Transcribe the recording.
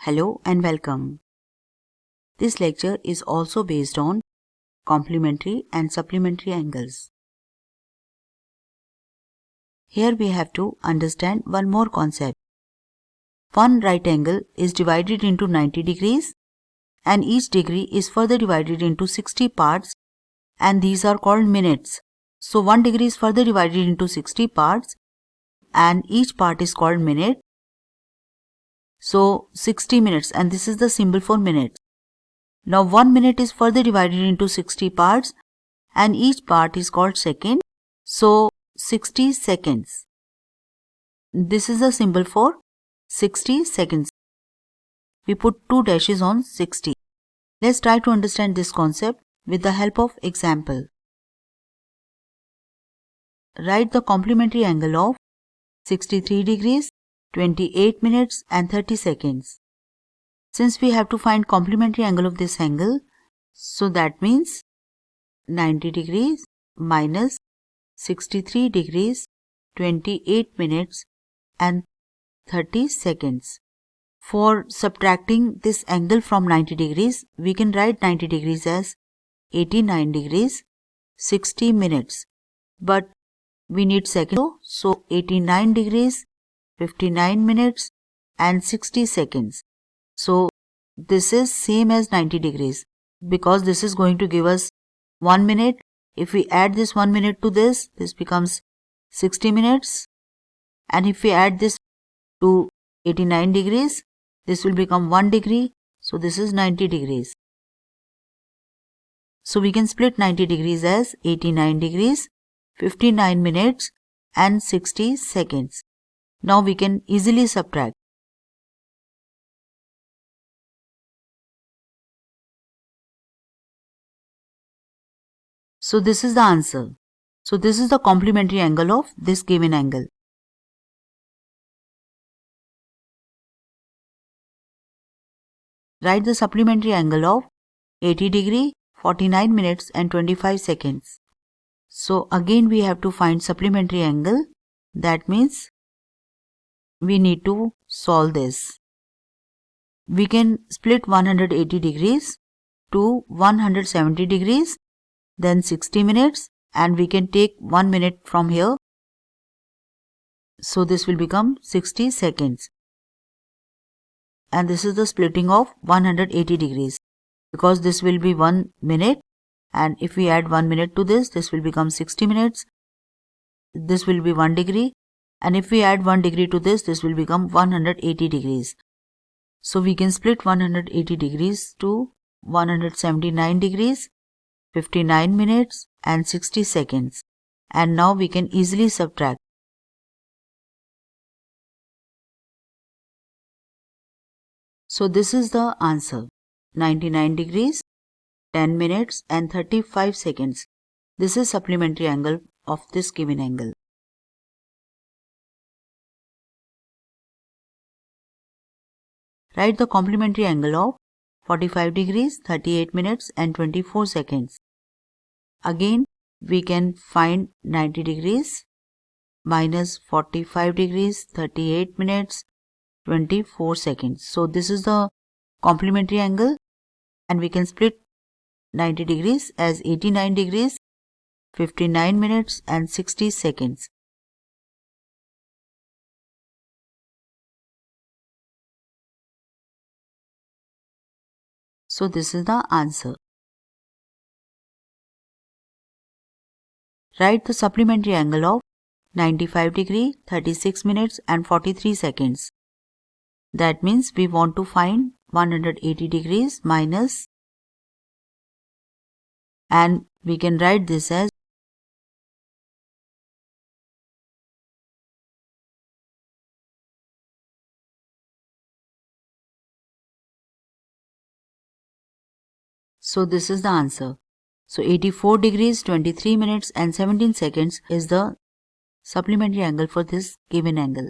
Hello and welcome. This lecture is also based on complementary and supplementary angles. Here we have to understand one more concept. One right angle is divided into 90 degrees and each degree is further divided into 60 parts and these are called minutes. So 1 degree is further divided into 60 parts and each part is called minute. So 60 minutes, and this is the symbol for minutes. Now 1 minute is further divided into 60 parts and each part is called second. So 60 seconds. This is the symbol for 60 seconds. We put 2 dashes on 60. Let's try to understand this concept with the help of example. Write the complementary angle of 63 degrees, 28 minutes and 30 seconds. Since we have to find complementary angle of this angle, so that means 90 degrees minus 63 degrees, 28 minutes and 30 seconds. For subtracting this angle from 90 degrees, we can write 90 degrees as 89 degrees, 60 minutes. But we need seconds, so 89 degrees, 59 minutes and 60 seconds. So this is same as 90 degrees because this is going to give us 1 minute. If we add this 1 minute to this becomes 60 minutes. And if we add this to 89 degrees, this will become 1 degree. So this is 90 degrees. So we can split 90 degrees as 89 degrees, 59 minutes and 60 seconds. Now we can easily subtract. So this is the answer. So this is the complementary angle of this given angle. Write the supplementary angle of 80 degree, 49 minutes and 25 seconds. So again we have to find supplementary angle. That means we need to solve this. We can split 180 degrees to 170 degrees, then 60 minutes, and we can take 1 minute from here. So this will become 60 seconds. And this is the splitting of 180 degrees because this will be 1 minute, and if we add 1 minute to this will become 60 minutes. This will be 1 degree, and if we add 1 degree to this will become 180 degrees. So we can split 180 degrees to 179 degrees, 59 minutes and 60 seconds. And now we can easily subtract. So this is the answer. 99 degrees, 10 minutes and 35 seconds. This is supplementary angle of this given angle. Write the complementary angle of 45 degrees, 38 minutes and 24 seconds. Again, we can find 90 degrees minus 45 degrees, 38 minutes, 24 seconds. So this is the complementary angle, and we can split 90 degrees as 89 degrees, 59 minutes and 60 seconds. So this is the answer. Write the supplementary angle of 95 degree, 36 minutes and 43 seconds. That means we want to find 180 degrees minus, and we can write this as so this is the answer. So 84 degrees, 23 minutes and 17 seconds is the supplementary angle for this given angle.